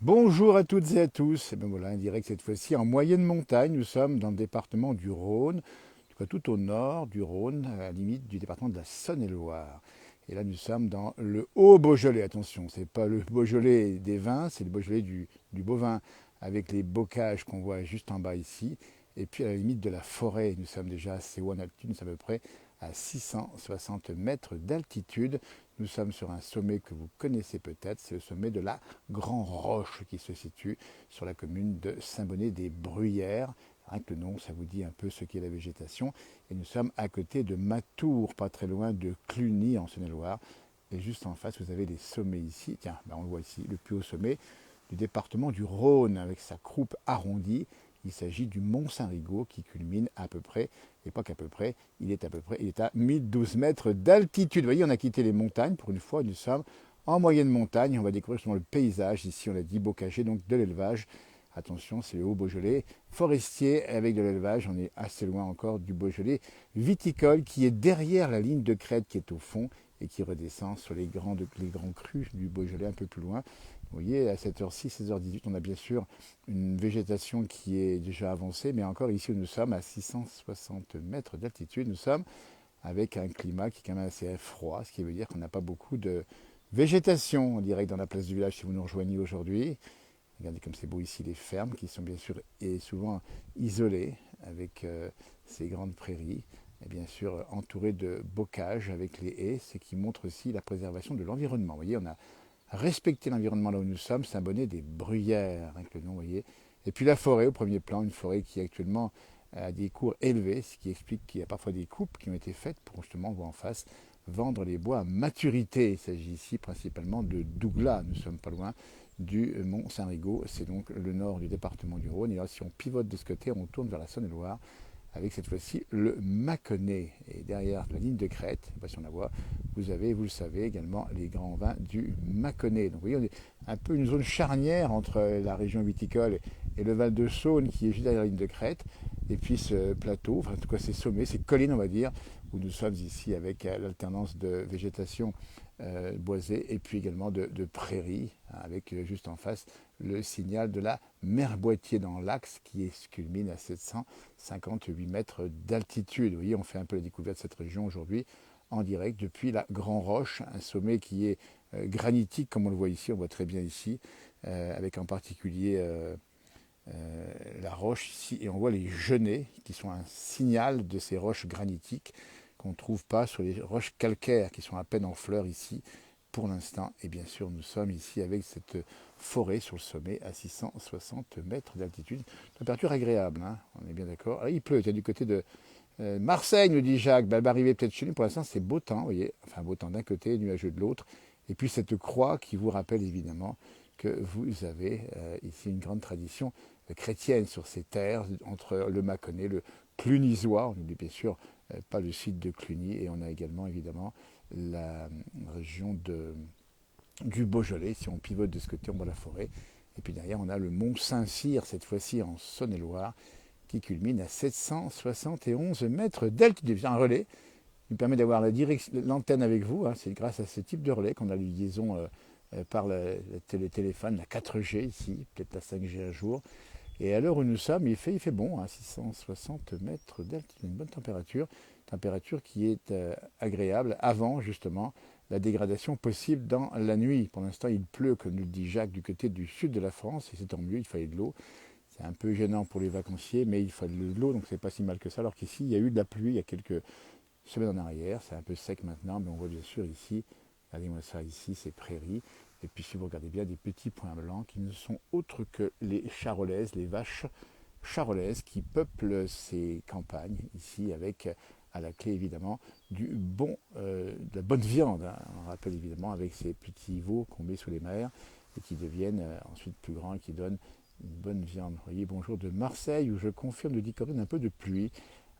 Bonjour à toutes et à tous. Et bien voilà, un direct cette fois-ci en moyenne montagne. Nous sommes dans le département du Rhône, en tout cas tout au nord du Rhône, à la limite du département de la Saône-et-Loire. Et là, nous sommes dans le Haut-Beaujolais. Attention, c'est pas le Beaujolais des vins, c'est le Beaujolais du bovin, avec les bocages qu'on voit juste en bas ici. Et puis à la limite de la forêt, nous sommes déjà assez haut en altitude, nous sommes à peu près à 660 mètres d'altitude. Nous sommes sur un sommet que vous connaissez peut-être, c'est le sommet de la Grand Roche qui se situe sur la commune de Saint-Bonnet-des-Bruyères. Rien que le nom, ça vous dit un peu ce qu'est la végétation. Et nous sommes à côté de Matour, pas très loin de Cluny en Saône-et-Loire. Et juste en face, vous avez les sommets ici. Tiens, ben on le voit ici, le plus haut sommet du département du Rhône, avec sa croupe arrondie. Il s'agit du Mont Saint-Rigaud qui culmine à peu près, et pas qu'à peu près, il est à 1012 mètres d'altitude. Vous voyez, on a quitté les montagnes pour une fois, nous sommes en moyenne montagne. On va découvrir justement le paysage. Ici, on l'a dit, bocagé, donc de l'élevage. Attention, c'est le Haut-Beaujolais forestier avec de l'élevage. On est assez loin encore du Beaujolais viticole qui est derrière la ligne de crête qui est au fond et qui redescend sur les grands crus du Beaujolais un peu plus loin. Vous voyez, à cette heure-ci, 16h18, on a bien sûr une végétation qui est déjà avancée, mais encore ici où nous sommes, à 660 mètres d'altitude, nous sommes avec un climat qui est quand même assez froid, ce qui veut dire qu'on n'a pas beaucoup de végétation, on dirait, dans la place du village si vous nous rejoignez aujourd'hui. Regardez comme c'est beau ici, les fermes qui sont bien sûr et souvent isolées avec ces grandes prairies et bien sûr entourées de bocages avec les haies, ce qui montre aussi la préservation de l'environnement. Vous voyez, on a respecté l'environnement là où nous sommes, Saint-Bonnet des Bruyères, avec le nom, vous voyez. Et puis la forêt au premier plan, une forêt qui actuellement a des cours élevés, ce qui explique qu'il y a parfois des coupes qui ont été faites pour justement voir en face vendre les bois à maturité. Il s'agit ici principalement de Douglas, nous ne sommes pas loin du Mont Saint-Rigaud, c'est donc le nord du département du Rhône. Et là, si on pivote de ce côté, on tourne vers la Saône-et-Loire, avec cette fois-ci le Mâconnais. Et derrière la ligne de crête, je ne sais pas si on la voit, vous avez, vous le savez, également les grands vins du Mâconnais. Donc vous voyez, on est un peu une zone charnière entre la région viticole et le Val de Saône qui est juste derrière la ligne de crête. Et puis ce plateau, enfin en tout cas ces sommets, ces collines on va dire, où nous sommes ici avec l'alternance de végétation boisée et puis également de prairies, hein, avec juste en face le signal de la mer Boîtier dans l'axe qui culmine à 758 mètres d'altitude. Vous voyez, on fait un peu la découverte de cette région aujourd'hui en direct depuis la Grand Roche, un sommet qui est granitique comme on le voit ici, on voit très bien ici, avec en particulier la roche ici, et on voit les genêts qui sont un signal de ces roches granitiques qu'on ne trouve pas sur les roches calcaires qui sont à peine en fleurs ici pour l'instant. Et bien sûr, nous sommes ici avec cette forêt sur le sommet à 660 mètres d'altitude. Température agréable, hein, on est bien d'accord. Ah, il pleut, il y a du côté de Marseille, nous dit Jacques. Ben, elle va arriver peut-être chez nous. Pour l'instant, c'est beau temps, vous voyez. Enfin, beau temps d'un côté, nuageux de l'autre. Et puis cette croix qui vous rappelle évidemment que vous avez ici une grande tradition chrétienne sur ces terres, entre le Mâconnais, le Clunisois, on n'oublie bien sûr pas le site de Cluny, et on a également évidemment la région du Beaujolais. Si on pivote de ce côté, on voit la forêt. Et puis derrière, on a le mont Saint-Cyr, cette fois-ci en Saône-et-Loire, qui culmine à 771 mètres d'altitude. C'est un relais qui nous permet d'avoir l'antenne avec vous, hein. C'est grâce à ce type de relais qu'on a la liaison par le téléphone, la 4G ici, peut-être la 5G un jour. Et à l'heure où nous sommes, il fait bon, hein, 660 mètres d'altitude, une bonne température, température qui est agréable avant justement la dégradation possible dans la nuit. Pour l'instant, il pleut, comme nous le dit Jacques, du côté du sud de la France, et c'est tant mieux, il fallait de l'eau. C'est un peu gênant pour les vacanciers, mais il fallait de l'eau, donc c'est pas si mal que ça. Alors qu'ici, il y a eu de la pluie il y a quelques semaines en arrière, c'est un peu sec maintenant, mais on voit bien sûr ici, regardez-moi ça ici, ces prairies. Et puis si vous regardez bien, des petits points blancs qui ne sont autres que les charolaises, les vaches charolaises qui peuplent ces campagnes ici avec à la clé évidemment de la bonne viande, hein. On rappelle évidemment avec ces petits veaux qu'on met sous les mers et qui deviennent ensuite plus grands et qui donnent une bonne viande. Vous voyez, bonjour de Marseille où je confirme de Corinne un peu de pluie.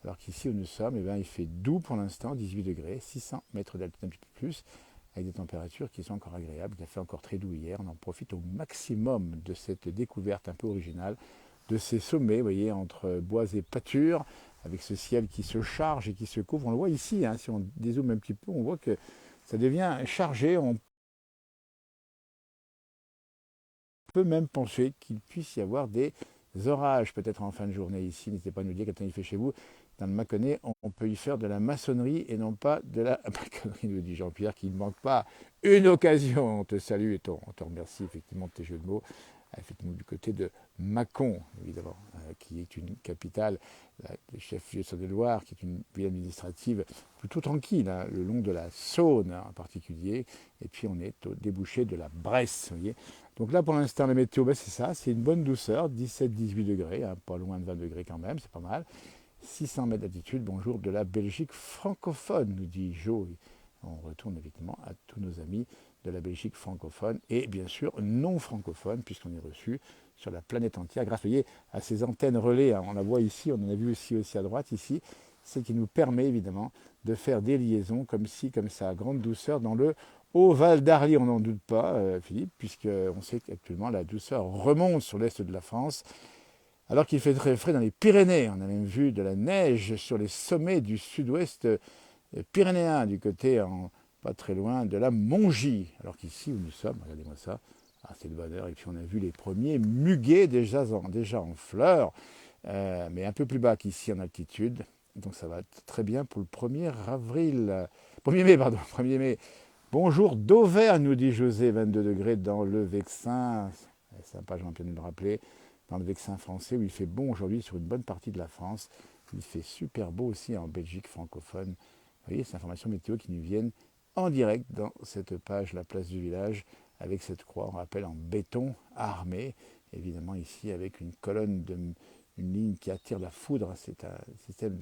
Alors qu'ici où nous sommes, eh bien, il fait doux pour l'instant, 18 degrés, 600 mètres d'altitude un petit peu plus, avec des températures qui sont encore agréables. Il a fait encore très doux hier. On en profite au maximum de cette découverte un peu originale, de ces sommets, vous voyez, entre bois et pâture, avec ce ciel qui se charge et qui se couvre. On le voit ici, hein, si on dézoome un petit peu, on voit que ça devient chargé. On peut même penser qu'il puisse y avoir des orages peut-être en fin de journée ici. N'hésitez pas à nous dire quel temps il fait chez vous. Dans le Mâconnais, on peut y faire de la maçonnerie et non pas de la maçonnerie, nous dit Jean-Pierre, qui ne manque pas une occasion. On te salue et on te remercie effectivement de tes jeux de mots. Effectivement, du côté de Mâcon, évidemment, qui est une capitale, le chef-lieu de Saône-et-Loire, qui est une ville administrative plutôt tranquille, hein, le long de la Saône en particulier. Et puis on est au débouché de la Bresse, vous voyez. Donc là, pour l'instant, la météo, ben, c'est ça, c'est une bonne douceur, 17-18 degrés, hein, pas loin de 20 degrés quand même, c'est pas mal. 600 mètres d'altitude, bonjour de la Belgique francophone, nous dit Jo. On retourne évidemment à tous nos amis de la Belgique francophone et bien sûr non francophone, puisqu'on est reçu sur la planète entière grâce, vous voyez, à ces antennes relais. Hein, on la voit ici, on en a vu aussi à droite ici, ce qui nous permet évidemment de faire des liaisons comme ça, à grande douceur dans le Haut-Val d'Arly. On n'en doute pas, Philippe, puisqu'on sait qu'actuellement la douceur remonte sur l'est de la France. Alors qu'il fait très frais dans les Pyrénées, on a même vu de la neige sur les sommets du sud-ouest pyrénéen, du côté pas très loin de la Mongie. Alors qu'ici où nous sommes, regardez-moi ça, c'est le bonheur. Et puis on a vu les premiers muguets déjà en fleurs, mais un peu plus bas qu'ici en altitude. Donc ça va être très bien pour le 1er avril. 1er mai, pardon, 1er mai. Bonjour d'Auvergne, nous dit José, 22 degrés dans le Vexin. C'est sympa, Jean-Pierre de me rappeler. Dans le Vexin français, où il fait bon aujourd'hui sur une bonne partie de la France. Il fait super beau aussi en Belgique francophone. Vous voyez, ces informations météo qui nous viennent en direct dans cette page La Place du Village, avec cette croix, on rappelle, en béton armé, évidemment ici avec une colonne, une ligne qui attire la foudre. C'est un système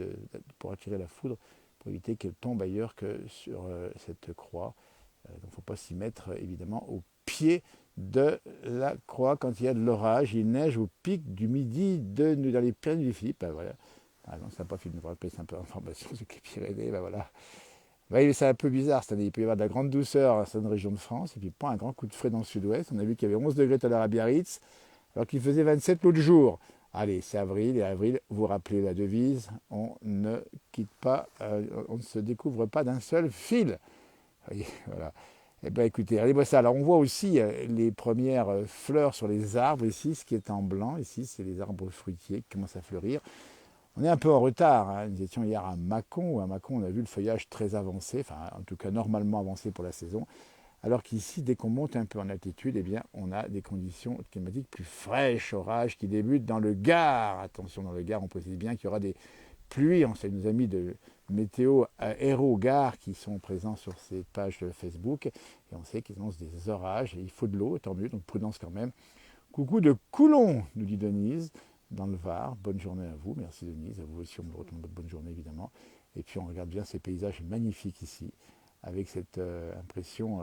pour attirer la foudre, pour éviter qu'elle tombe ailleurs que sur cette croix. Donc il ne faut pas s'y mettre évidemment au pied de la croix quand il y a de l'orage. Il neige au pic du midi dans les Pyrénées du Philippe. Ben voilà. Ah non, ça n'a pas fini de vous rappeler, c'est un peu d'information sur les Pyrénées. Ben voilà. Oui, c'est un peu bizarre cette année. Il peut y avoir de la grande douceur dans certaines régions de France et puis pas un grand coup de frais dans le sud-ouest. On a vu qu'il y avait 11 degrés tout à l'heure à Biarritz, alors qu'il faisait 27 l'autre jour. Allez, c'est avril, et avril, vous rappelez la devise, on ne quitte pas, on ne se découvre pas d'un seul fil. Voyez, voilà. Eh bien écoutez, regardez-moi ça. Alors on voit aussi les premières fleurs sur les arbres ici, ce qui est en blanc. Ici, c'est les arbres fruitiers qui commencent à fleurir. On est un peu en retard. Hein. Nous étions hier à Mâcon. À Mâcon, on a vu le feuillage très avancé, enfin en tout cas normalement avancé pour la saison. Alors qu'ici, dès qu'on monte un peu en altitude, eh bien, on a des conditions climatiques plus fraîches, orages qui débutent dans le Gard. Attention, dans le Gard, on précise bien qu'il y aura des pluies. On sait nos amis de météo Aéro-Gard qui sont présents sur ces pages de Facebook. Et on sait qu'ils annoncent des orages. Et il faut de l'eau, tant mieux, donc prudence quand même. Coucou de Coulon, nous dit Denise, dans le Var. Bonne journée à vous. Merci Denise. À vous aussi, on me retourne votre bonne journée évidemment. Et puis on regarde bien ces paysages magnifiques ici, avec cette impression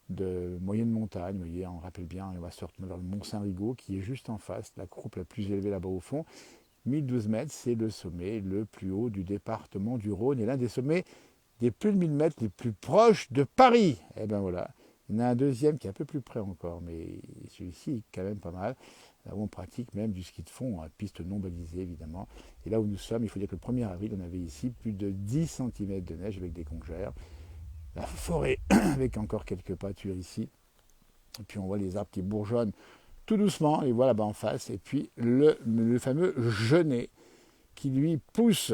de moyenne montagne. Vous voyez, on rappelle bien, on va se retourner vers le Mont Saint-Rigaud qui est juste en face, la croupe la plus élevée là-bas au fond. 1012 mètres, c'est le sommet le plus haut du département du Rhône et l'un des sommets des plus de 1000 mètres les plus proches de Paris. Et bien voilà, il y en a un deuxième qui est un peu plus près encore, mais celui-ci est quand même pas mal. Là où on pratique même du ski de fond à piste non balisée évidemment. Et là où nous sommes, il faut dire que le 1er avril, on avait ici plus de 10 cm de neige avec des congères. La forêt avec encore quelques pâtures ici. Et puis on voit les arbres qui bourgeonnent tout doucement, et voilà là-bas en face. Et puis le fameux genêt qui lui pousse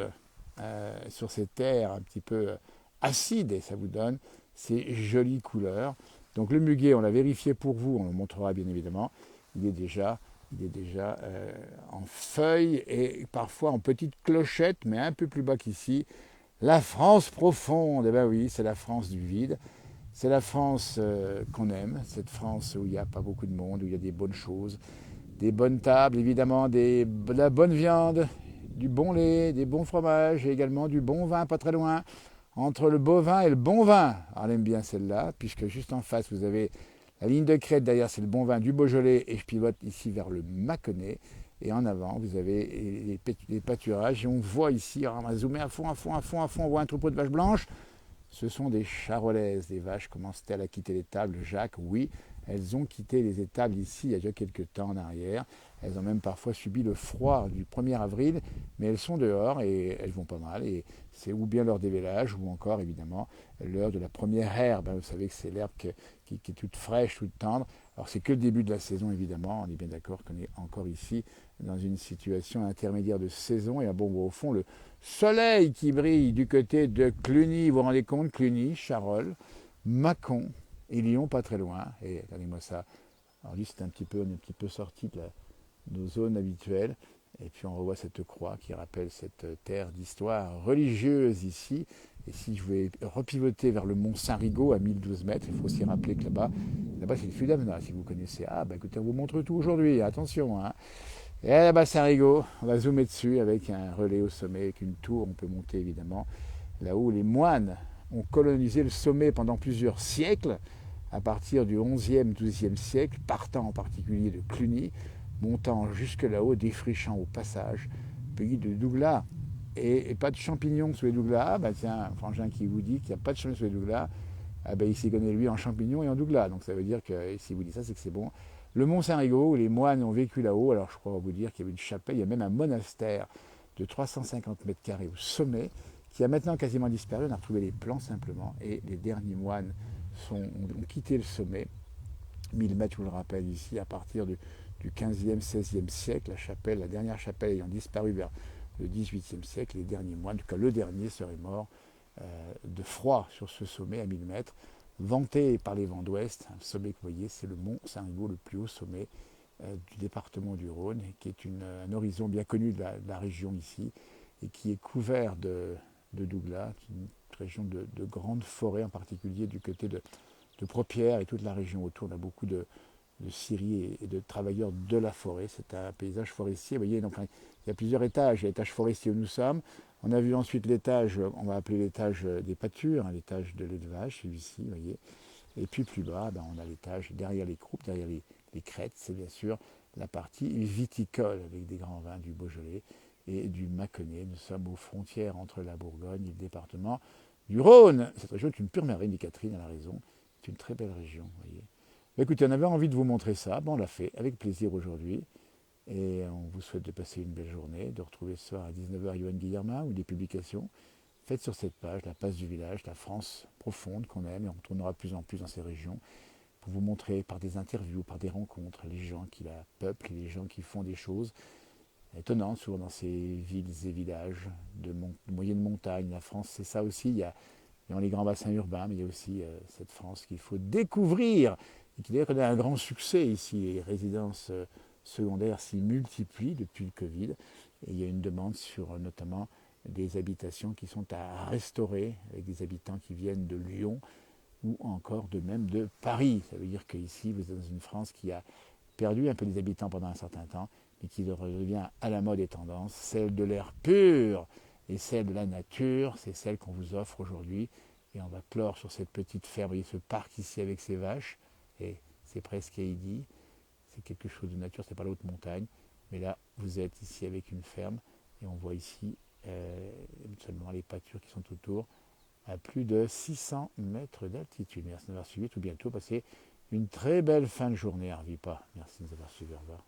sur ces terres un petit peu acides, et ça vous donne ces jolies couleurs. Donc le muguet, on l'a vérifié pour vous, on le montrera bien évidemment. Il est déjà en feuilles et parfois en petites clochettes, mais un peu plus bas qu'ici. La France profonde, eh bien oui, c'est la France du vide. C'est la France qu'on aime, cette France où il n'y a pas beaucoup de monde, où il y a des bonnes choses, des bonnes tables, évidemment, de la bonne viande, du bon lait, des bons fromages et également du bon vin, pas très loin. Entre le bovin et le bon vin, on aime bien celle-là, puisque juste en face, vous avez la ligne de crête, derrière, c'est le bon vin du Beaujolais, et je pivote ici vers le Mâconnais. Et en avant, vous avez les pâturages, et on voit ici, on va zoomer à fond, on voit un troupeau de vaches blanches. Ce sont des charolaises. Les vaches commencent-elles à quitter l'étable, Jacques? Oui, elles ont quitté les étables ici il y a déjà quelques temps en arrière. Elles ont même parfois subi le froid du 1er avril, mais elles sont dehors et elles vont pas mal. Et c'est ou bien l'heure des vélages, ou encore évidemment l'heure de la première herbe. Vous savez que c'est l'herbe qui est toute fraîche, toute tendre. Alors c'est que le début de la saison évidemment, on est bien d'accord qu'on est encore ici dans une situation intermédiaire de saison. Et bon, au fond, le soleil qui brille du côté de Cluny, vous vous rendez compte, Cluny, Charolles, Mâcon et Lyon pas très loin. Et regardez-moi ça. Alors lui, on est un petit peu sorti de nos zones habituelles. Et puis on revoit cette croix qui rappelle cette terre d'histoire religieuse ici. Et si je vais repivoter vers le mont Saint-Rigaud à 1012 mètres, il faut aussi rappeler que là-bas c'est le Fudamna, si vous connaissez. Ah bah écoutez, on vous montre tout aujourd'hui, attention. Hein. Et là-bas Saint-Rigaud, on va zoomer dessus avec un relais au sommet, avec une tour, on peut monter évidemment. Là-haut, les moines ont colonisé le sommet pendant plusieurs siècles, à partir du 11e, 12e siècle, partant en particulier de Cluny, montant jusque là-haut, défrichant au passage, pays de Douglas. Et pas de champignons sous les Douglas. Ah, bah tiens, un frangin qui vous dit qu'il n'y a pas de champignons sous les Douglas, ah bah, il s'y connaît lui en champignons et en Douglas. Donc ça veut dire que s'il vous dit ça, c'est que c'est bon. Le mont Saint-Rigaud, où les moines ont vécu là-haut, alors je crois vous dire qu'il y avait une chapelle, il y a même un monastère de 350 mètres carrés au sommet, qui a maintenant quasiment disparu. On a retrouvé les plans simplement, et les derniers moines ont quitté le sommet. 1000 mètres, je vous le rappelle ici, à partir du 15e, 16e siècle, la dernière chapelle ayant disparu vers le 18e siècle, les derniers moines, en tout cas le dernier serait mort de froid sur ce sommet à 1000 mètres, vanté par les vents d'ouest. Un sommet que vous voyez, c'est le mont Saint-Rigaud, le plus haut sommet du département du Rhône, qui est un horizon bien connu de la région ici, et qui est couvert de Douglas, une région de grandes forêts, en particulier du côté de Propierre et toute la région autour. On a beaucoup de scieries et de travailleurs de la forêt. C'est un paysage forestier. Vous voyez, donc, il y a plusieurs étages. Il y a l'étage forestier où nous sommes. On a vu ensuite l'étage, on va appeler l'étage des pâtures, l'étage de l'élevage, celui-ci, vous voyez. Et puis plus bas, ben, on a l'étage derrière les croupes, derrière les crêtes, c'est bien sûr la partie viticole avec des grands vins du Beaujolais et du Mâconnais. Nous sommes aux frontières entre la Bourgogne et le département du Rhône. Cette région est une pure merveille, dit Catherine, elle a raison. C'est une très belle région, vous voyez. Écoutez, on avait envie de vous montrer ça, on l'a fait avec plaisir aujourd'hui. Et on vous souhaite de passer une belle journée, de retrouver ce soir à 19h Yoann Guillermin ou des publications faites sur cette page, la place du village, la France profonde qu'on aime, et on retournera de plus en plus dans ces régions pour vous montrer par des interviews, par des rencontres, les gens qui la peuplent, les gens qui font des choses étonnantes, souvent dans ces villes et villages de moyenne montagne. La France, c'est ça aussi, il y a les grands bassins urbains, mais il y a aussi cette France qu'il faut découvrir, et qui d'ailleurs connaît un grand succès ici. Les résidences secondaires s'y multiplient depuis le Covid, et il y a une demande sur notamment des habitations qui sont à restaurer, avec des habitants qui viennent de Lyon ou encore de même de Paris. Ça veut dire qu'ici, vous êtes dans une France qui a perdu un peu des habitants pendant un certain temps, mais qui revient à la mode et tendance, celle de l'air pur et celle de la nature, c'est celle qu'on vous offre aujourd'hui. Et on va clore sur cette petite ferme, vous voyez ce parc ici avec ses vaches, et c'est presque Heidi, c'est quelque chose de nature, c'est pas la haute montagne, mais là, vous êtes ici avec une ferme, et on voit ici seulement les pâtures qui sont autour, à plus de 600 mètres d'altitude. Merci de nous avoir suivis, tout bientôt, passez une très belle fin de journée à Arvipa. Merci de nous avoir suivis, au revoir.